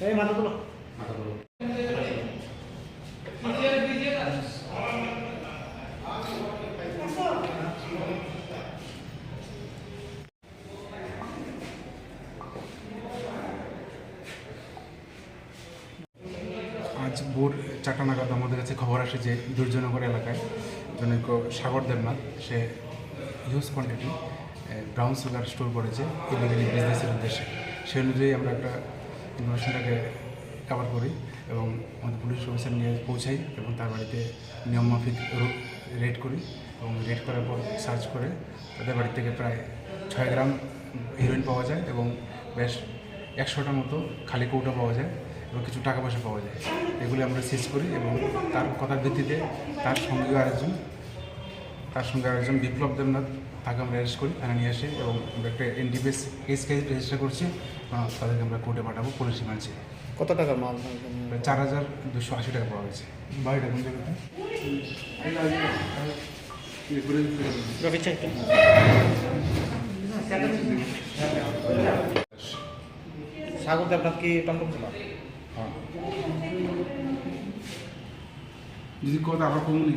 এই মাথাগুলো আজ ভোর 4টা নাগাদ আমাদের কাছে খবর আসে যে দুর্জনগর এলাকায় জনৈক সাগর দেবনাথ সে huge quantity brown sugar store করেছে ইলিগালি বিজনেসের উদ্দেশ্যে। সেই অনুযায়ী আমরা একটা ইনফরমেশনটাকে কভার করি এবং আমাদের পুলিশ অফিসার নিয়ে পৌঁছাই এবং তার বাড়িতে নিয়মমাফিক রেড করি এবং রেড করার পর সার্চ করে তাদের বাড়ি থেকে প্রায় 6 গ্রাম হিরোইন পাওয়া যায় এবং বেশ 100টার মতো খালি কৌটা পাওয়া যায় এবং কিছু টাকা পয়সা পাওয়া যায়। এগুলি আমরা সিজ করি এবং তার কথার ভিত্তিতে তার সঙ্গে আরেকজন বিপ্লব দেবনাথ তাকে আমরা অ্যারেস্ট করি, থানা নিয়ে আসি এবং আমরা একটা এনডিপিএস কেস রেজিস্টার করছি। তাদেরকে আমরা কোর্টে পাঠাবো পুলিশ রিমান্ডে। কত টাকার মাল? 4,280 টাকা পাওয়া গেছে। বাড়িটা কোন জায়গাটা? সাগর দেবনাথ কি টমটম ছিল? যদি কথা আবার কমুনি